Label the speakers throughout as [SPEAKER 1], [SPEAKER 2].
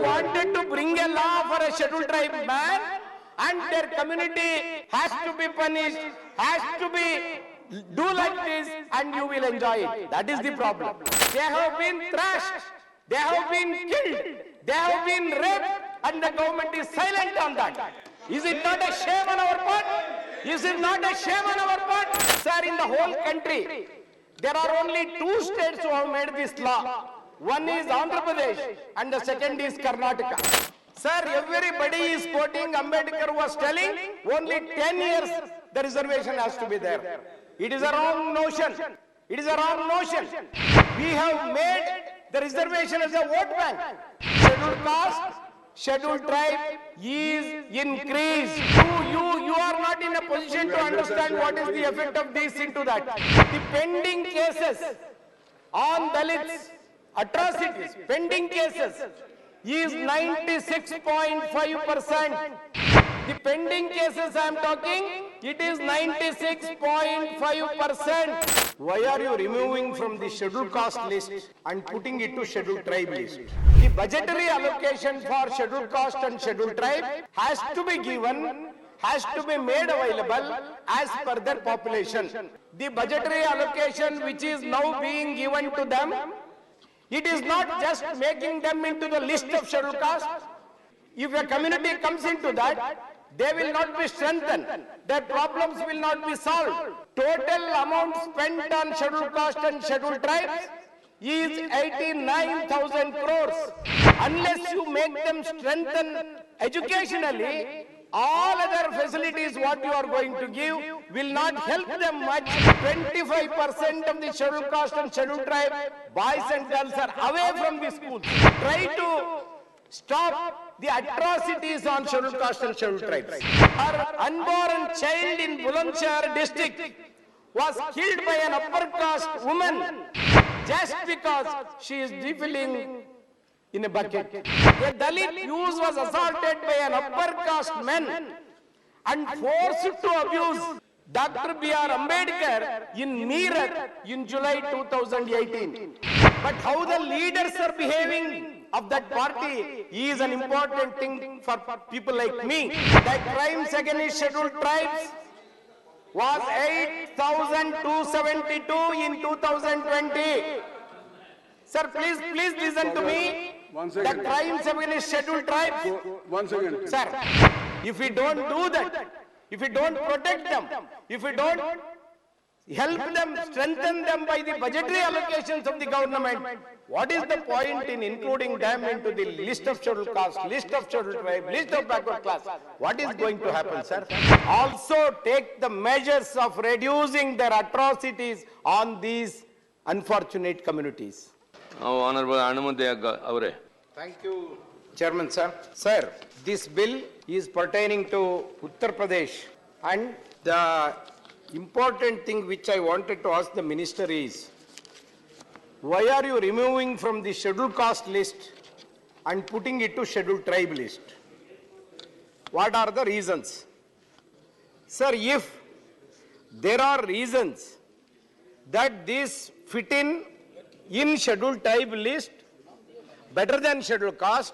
[SPEAKER 1] wanted to bring a law for a scheduled tribe man and their community has to be punished, has to be do like this and you will enjoy it. That is the problem. They have been thrashed, they have been killed, they have been raped and the government is silent on that. Is it not a shame on our part? Is it not a shame on our part? Sir, in the whole country, there are only 2 states who have made this law. One is Andhra Pradesh and the second is Karnataka. Sir, everybody is quoting Ambedkar was telling only 10 years the reservation has to be there. It is a wrong notion. It is a wrong notion. We have made the reservation as a vote bank. Scheduled caste, scheduled tribe is increased. You are not in a position to understand what is the effect of this into that. The pending cases on Dalits, atrocities, pending cases is 96.5%. The pending cases I am talking, it is 96.5%. Why are you removing from the scheduled caste list and putting it to scheduled tribe list? The budgetary allocation for scheduled caste and scheduled tribe has to be given, has to be made available as per their population. The budgetary allocation which is now being given to them, it is not just making them into the list of scheduled caste. If a community comes into that, they will not be strengthened. Their problems will not be solved. Total amount spent on scheduled caste and scheduled tribes is 89,000 crores. Unless you make them strengthen educationally, all other facilities what you are going to give will not help them much. 25% of the scheduled caste and scheduled tribe boys and girls are away from the schools. Try to stop the atrocities on scheduled caste and scheduled tribes. Our unborn child in Bulandshahr district was killed by an upper caste woman just because she is defilling in a bucket. A Dalit youth was assaulted by an upper caste man and forced to abuse Dr. B.R. Ambedkar in Meerut in July 2018. But how the leaders are behaving of that party is an important thing for people like me. The crimes against scheduled tribes was 8,272 in 2020. Sir, please listen to me. The crimes against scheduled tribes.
[SPEAKER 2] One second.
[SPEAKER 1] Sir, if we don't do that, if we don't protect them, if we don't help them, strengthen them by the budgetary allocations of the government, what is the point in including them into the list of scheduled caste, list of scheduled tribe, list of backward class? What is going to happen, sir? Also take the measures of reducing their atrocities on these unfortunate communities.
[SPEAKER 3] Honorable Hanumanthaiah.
[SPEAKER 1] Thank you, Chairman, sir. Sir, this bill is pertaining to Uttar Pradesh, and the important thing which I wanted to ask the minister is, why are you removing from the scheduled caste list and putting it to scheduled tribe list? What are the reasons? Sir, if there are reasons that this fit in scheduled tribe list better than scheduled caste,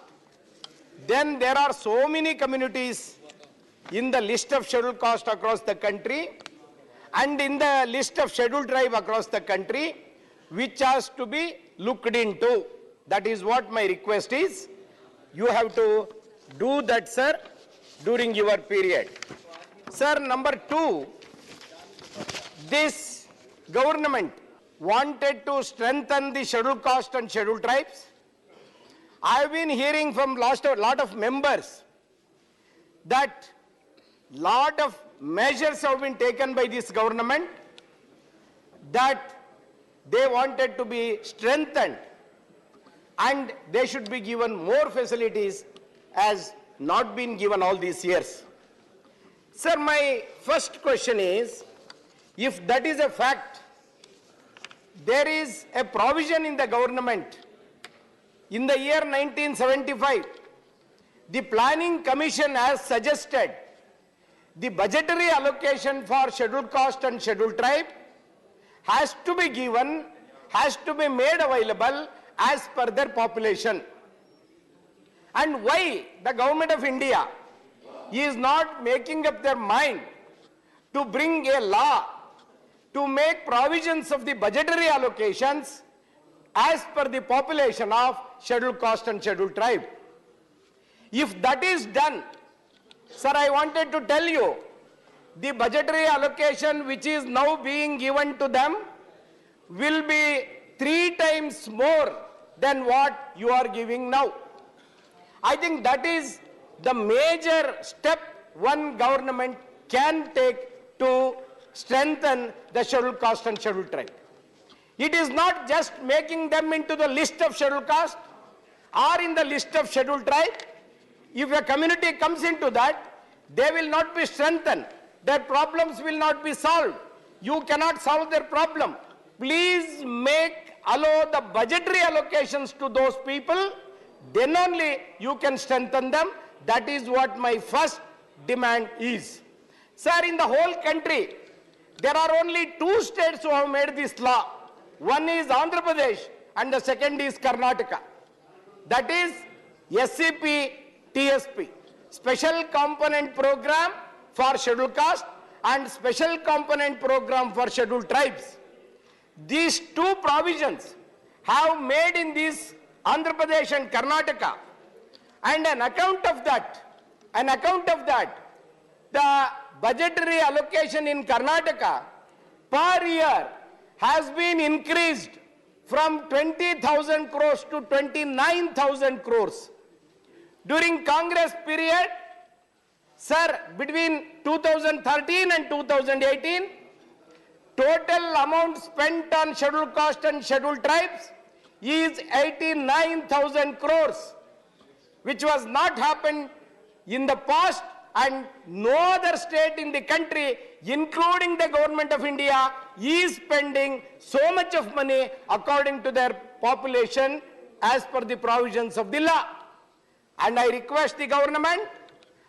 [SPEAKER 1] then there are so many communities in the list of scheduled caste across the country and in the list of scheduled tribe across the country which has to be looked into. That is what my request is. You have to do that, sir, during your period. Sir, number 2, this government wanted to strengthen the scheduled caste and scheduled tribes. I have been hearing from a lot of members that lot of measures have been taken by this government, that they wanted to be strengthened and they should be given more facilities as not been given all these years. Sir, my first question is, if that is a fact, there is a provision in the government. In the year 1975, the Planning Commission has suggested the budgetary allocation for scheduled caste and scheduled tribe has to be given, has to be made available as per their population. And why the government of India is not making up their mind to bring a law to make provisions of the budgetary allocations as per the population of scheduled caste and scheduled tribe. If that is done, sir, I wanted to tell you, the budgetary allocation which is now being given to them will be 3 times more than what you are giving now. I think that is the major step one government can take to strengthen the scheduled caste and scheduled tribe. It is not just making them into the list of scheduled caste or in the list of scheduled tribe. If a community comes into that, they will not be strengthened. Their problems will not be solved. You cannot solve their problem. Please allow the budgetary allocations to those people. Then only you can strengthen them. That is what my first demand is. Sir, in the whole country, there are only 2 states who have made this law. One is Andhra Pradesh and the second is Karnataka. That is SCP TSP, Special Component Program for Scheduled Caste and Special Component Program for Scheduled Tribes. These 2 provisions have made in this Andhra Pradesh and Karnataka, and an account of that, the budgetary allocation in Karnataka per year has been increased from 20,000 crores to 29,000 crores. During Congress period, sir, between 2013 and 2018, total amount spent on scheduled caste and scheduled tribes is 89,000 crores, which was not happened in the past, and no other state in the country, including the government of India, is spending so much of money according to their population as per the provisions of the law. And I request the government,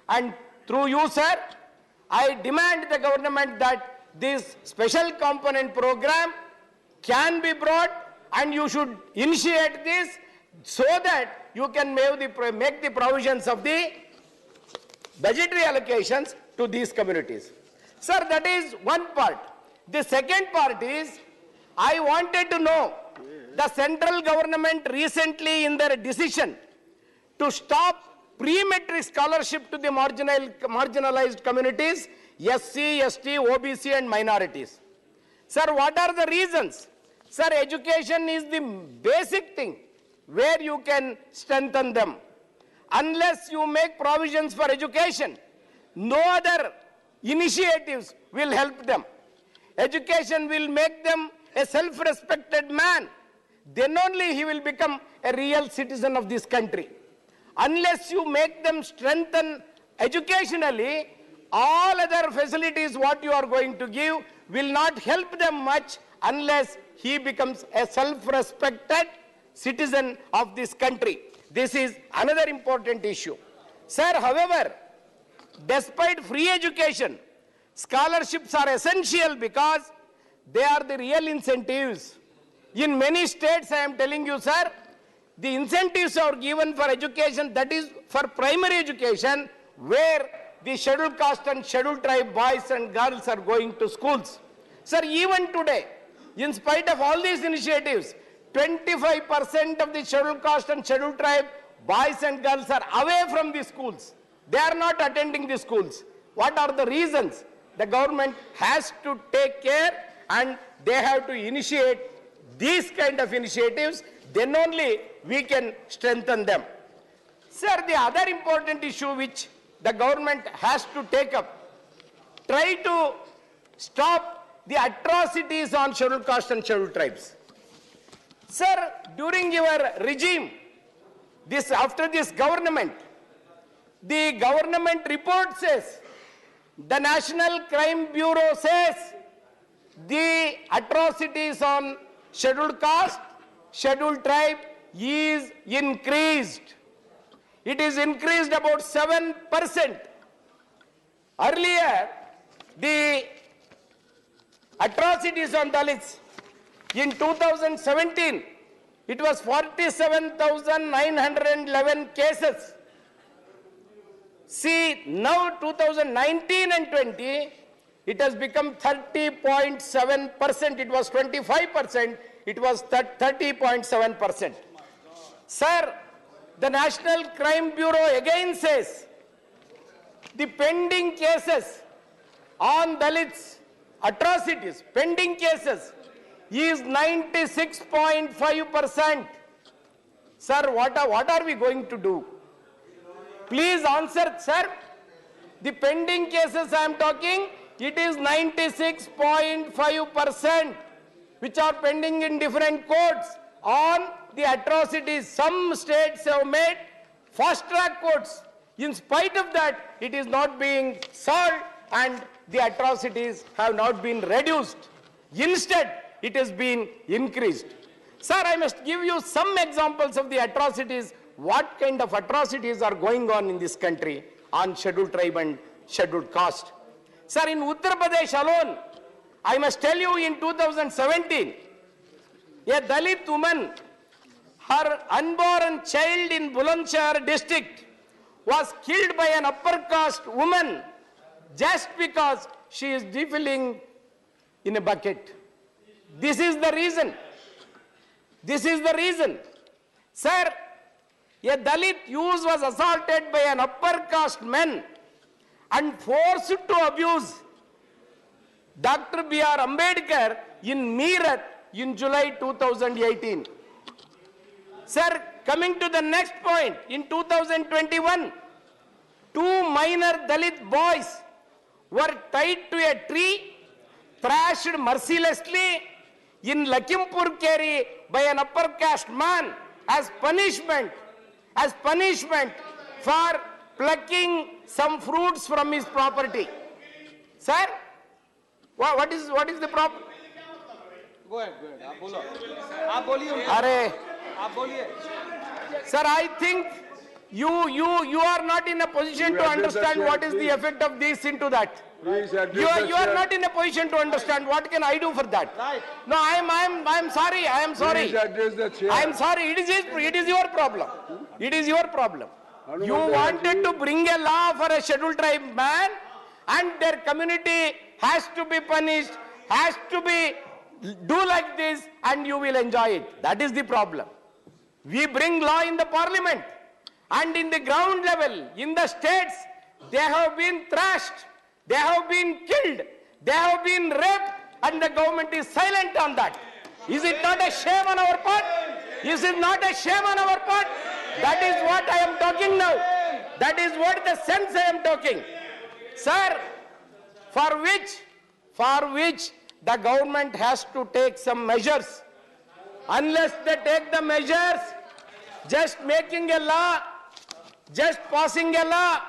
[SPEAKER 1] and through you, sir, I demand the government that this special component program can be brought, and you should initiate this so that you can make the provisions of the budgetary allocations to these communities. Sir, that is one part. The second part is, I wanted to know, the central government recently in their decision to stop pre-metric scholarship to the marginalized communities, SC, ST, OBC and minorities. Sir, what are the reasons? Sir, education is the basic thing where you can strengthen them. Unless you make provisions for education, no other initiatives will help them. Education will make them a self-respected man. Then only he will become a real citizen of this country. Unless you make them strengthen educationally, all other facilities what you are going to give will not help them much unless he becomes a self-respected citizen of this country. This is another important issue. Sir, however, despite free education, scholarships are essential because they are the real incentives. In many states, I am telling you, sir, the incentives are given for education, that is for primary education, where the scheduled caste and scheduled tribe boys and girls are going to schools. Sir, even today, in spite of all these initiatives, 25% of the scheduled caste and scheduled tribe boys and girls are away from the schools. They are not attending the schools. What are the reasons? The government has to take care and they have to initiate these kind of initiatives. Then only we can strengthen them. Sir, the other important issue which the government has to take up, try to stop the atrocities on scheduled caste and scheduled tribes. Sir, during your regime, after this government, the government report says, the National Crime Bureau says, the atrocities on scheduled caste, scheduled tribe is increased. It is increased about 7%. Earlier, the atrocities on Dalits in 2017 it was 47,911 cases. See, now 2019 and 20, it has become 30.7%. It was 25%. It was 30.7%. Sir, the National Crime Bureau again says the pending cases on Dalits atrocities, pending cases is 96.5%. Sir, what are we going to do? Please answer, sir. The pending cases I am talking, it is 96.5%, which are pending in different courts on the atrocities. Some states have made fast-track courts. In spite of that, it is not being solved and the atrocities have not been reduced. Instead, it has been increased. Sir, I must give you some examples of the atrocities, what kind of atrocities are going on in this country on scheduled tribe and scheduled caste. Sir, in Uttar Pradesh alone, I must tell you in 2017, a Dalit woman, her unborn child in Bulandshahr district was killed by an upper caste woman just because she is defilling in a bucket. This is the reason. This is the reason. Sir, a Dalit youth was assaulted by an upper caste man and forced to abuse Dr. B.R. Ambedkar in Meerut in July 2018. Sir, coming to the next point, in 2021, 2 minor Dalit boys were tied to a tree, thrashed mercilessly in Lakhimpur Kheri by an upper caste man as punishment for plucking some fruits from his property. Sir, what is the problem?
[SPEAKER 2] Go ahead. आप बोलिए.
[SPEAKER 1] Are,
[SPEAKER 2] आप बोलिए.
[SPEAKER 1] sir, I think you are not in a position to understand what is the effect of this into that. You are not in a position to understand what can I do for that.
[SPEAKER 2] Right.
[SPEAKER 1] No, I am sorry. I am sorry. I am sorry. It is your problem. It is your problem. You wanted to bring a law for a scheduled tribe man, and their community has to be punished, has to be do like this, and you will enjoy it. That is the problem. We bring law in the parliament, and in the ground level, in the states, they have been thrashed, they have been killed, they have been raped, and the government is silent on that. Is it not a shame on our part? Is it not a shame on our part? That is what I am talking now. That is what the sense I am talking. Sir, for which the government has to take some measures. Unless they take the measures, just making a law, just passing a law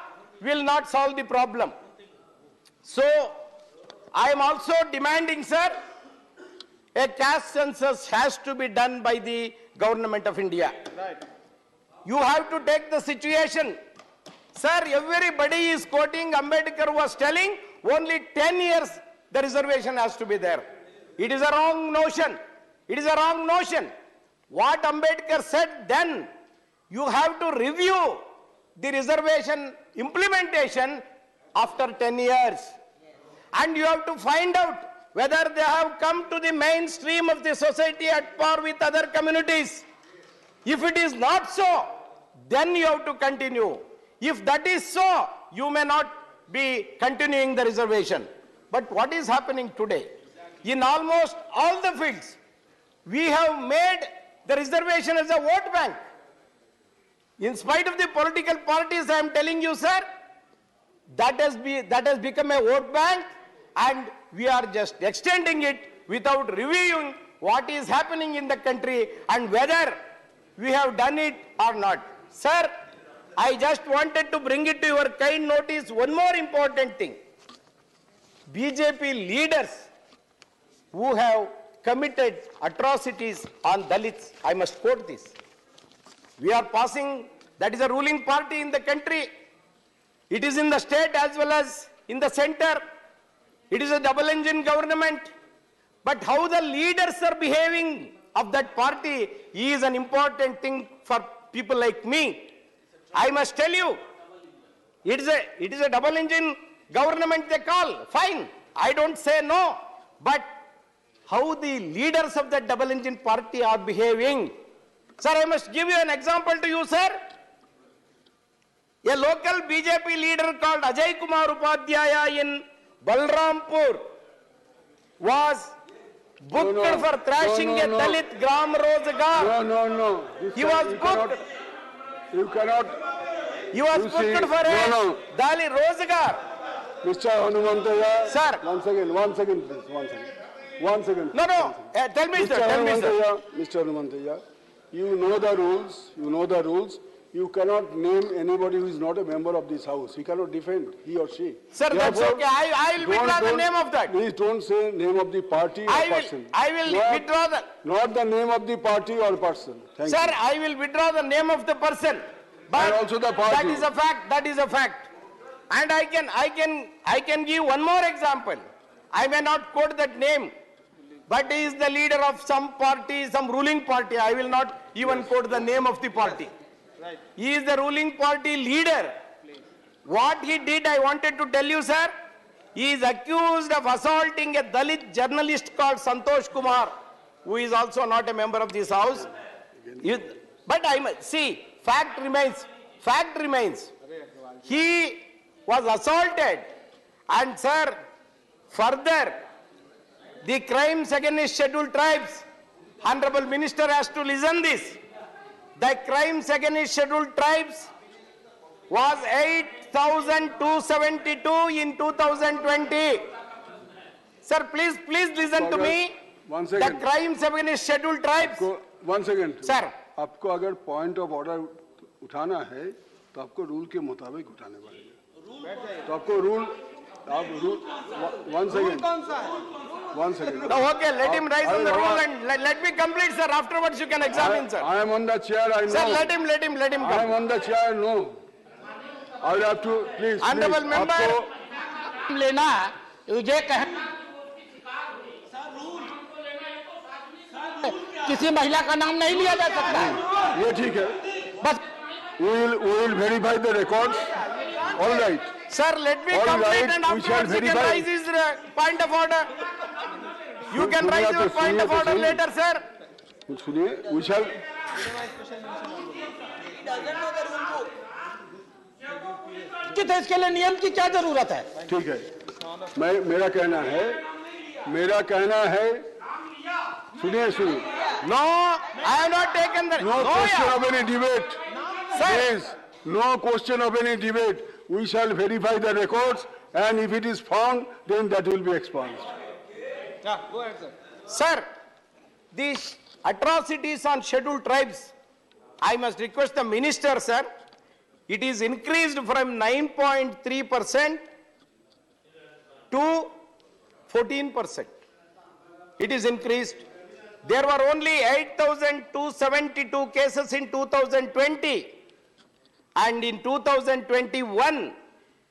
[SPEAKER 1] will not solve the problem. So, I am also demanding, sir, a caste census has to be done by the government of India.
[SPEAKER 2] Right.
[SPEAKER 1] You have to take the situation. Sir, everybody is quoting Ambedkar was telling only 10 years the reservation has to be there. It is a wrong notion. It is a wrong notion. What Ambedkar said then, you have to review the reservation implementation after 10 years. And you have to find out whether they have come to the mainstream of the society at par with other communities. If it is not so, then you have to continue. If that is so, you may not be continuing the reservation. But what is happening today? In almost all the fields, we have made the reservation as a vote bank. In spite of the political parties, I am telling you, sir, that has become a vote bank, and we are just extending it without reviewing what is happening in the country and whether we have done it or not. Sir, I just wanted to bring it to your kind notice one more important thing. BJP leaders who have committed atrocities on Dalits, I must quote this. We are passing, that is a ruling party in the country. It is in the state as well as in the center. It is a double engine government. But how the leaders are behaving of that party is an important thing for people like me. I must tell you, it is a double engine government they call. Fine, I don't say no. But how the leaders of that double engine party are behaving. Sir, I must give you an example to you, sir. A local BJP leader called Ajay Kumar Upadhyaya in Balrampur was booked for thrashing a Dalit Gram Rozgar.
[SPEAKER 4] No.
[SPEAKER 1] He was booked.
[SPEAKER 4] You cannot.
[SPEAKER 1] He was booked for a Dalit Rozgar.
[SPEAKER 4] Mr. Hanumanthaiah.
[SPEAKER 1] Sir.
[SPEAKER 4] One second, please. One second.
[SPEAKER 1] No. Tell me, sir. Tell me, sir.
[SPEAKER 4] Mr. Hanumanthaiah, you know the rules. You cannot name anybody who is not a member of this house. He cannot defend, he or she.
[SPEAKER 1] Sir, that's okay. I will withdraw the name of that.
[SPEAKER 4] Please don't say name of the party or person.
[SPEAKER 1] I will withdraw the...
[SPEAKER 4] Not the name of the party or person. Thank you.
[SPEAKER 1] Sir, I will withdraw the name of the person. But
[SPEAKER 4] And also the party.
[SPEAKER 1] That is a fact. And I can give one more example. I may not quote that name, but he is the leader of some party, some ruling party. I will not even quote the name of the party.
[SPEAKER 2] Right.
[SPEAKER 1] He is the ruling party leader. What he did, I wanted to tell you, sir. He is accused of assaulting a Dalit journalist called Santosh Kumar, who is also not a member of this house. But I must see, fact remains. He was assaulted, and sir, further, the crimes against scheduled tribes, Honorable Minister has to listen this. The crimes against scheduled tribes was 8,272 in 2020. Sir, please listen to me.
[SPEAKER 4] One
[SPEAKER 1] The
[SPEAKER 4] second.
[SPEAKER 1] crimes against scheduled tribes.
[SPEAKER 4] One second.
[SPEAKER 1] Sir.
[SPEAKER 4] आपको अगर point of order उठाना है तो आपको rule के मुताबिक उठाने पड़ेगा. तो आपको one second.
[SPEAKER 1] No, okay, let him rise on the rule and let me complete, sir. Afterwards you can examine, sir.
[SPEAKER 4] I am on the chair, I know.
[SPEAKER 1] Sir, let him
[SPEAKER 4] I am
[SPEAKER 1] come.
[SPEAKER 4] on the chair, no. I will have to, please.
[SPEAKER 1] Honorable member.
[SPEAKER 5] लेना ये कह किसी महिला का नाम नहीं लिया जा सकता है.
[SPEAKER 4] ये ठीक है.
[SPEAKER 5] बस
[SPEAKER 4] We will verify the records. All right.
[SPEAKER 1] Sir, let me
[SPEAKER 4] All
[SPEAKER 1] complete
[SPEAKER 4] right,
[SPEAKER 1] and
[SPEAKER 4] we shall
[SPEAKER 1] afterwards you can
[SPEAKER 4] verify.
[SPEAKER 1] raise his point of order. You can raise your point of order later, sir.
[SPEAKER 4] कुछ सुनिए. We shall.
[SPEAKER 5] इसके लिए नियम की क्या जरूरत है?
[SPEAKER 4] ठीक है. मेरा कहना है. सुनिए.
[SPEAKER 1] No, I have not taken the...
[SPEAKER 4] No question
[SPEAKER 1] yeah.
[SPEAKER 4] of any debate.
[SPEAKER 1] Sir.
[SPEAKER 4] Please, no question of any debate. We shall verify the records, and if it is found, then that will be expunged.
[SPEAKER 2] Yeah, go ahead, sir.
[SPEAKER 1] Sir, these atrocities on scheduled tribes, I must request the minister, sir, it is increased from 9.3% to 14%. It is increased. There were only 8,272 cases in 2020, and in 2021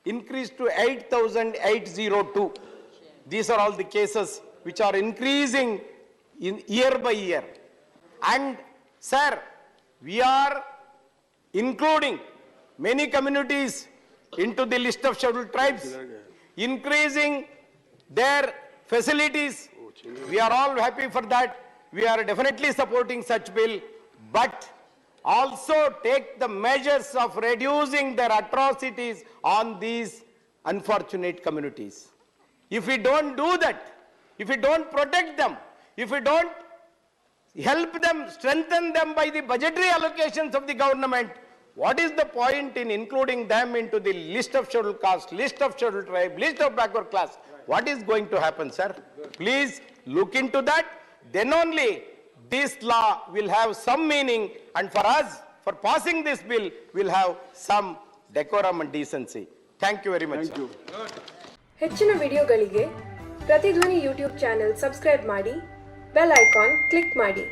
[SPEAKER 1] increased to 8,802. These are all the cases which are increasing in year by year. And sir, we are including many communities into the list of scheduled tribes, increasing their facilities. We are all happy for that. We are definitely supporting such bill, but also take the measures of reducing their atrocities on these unfortunate communities. If we don't do that, if we don't protect them, if we don't help them, strengthen them by the budgetary allocations of the government, what is the point in including them into the list of scheduled caste, list of scheduled tribe, list of backward class? What is going to happen, sir? Please look into that. Then only this law will have some meaning, and for us, for passing this bill, will have some decorum and decency. Thank you very much.
[SPEAKER 4] Thank you.
[SPEAKER 6] ಹೆಚ್ಚಿನ ವಿಡಿಯೋಗಳಿಗೆ ಪ್ರತಿಧ್ವನಿ YouTube channel subscribe ಮಾಡಿ, bell icon click ಮಾಡಿ.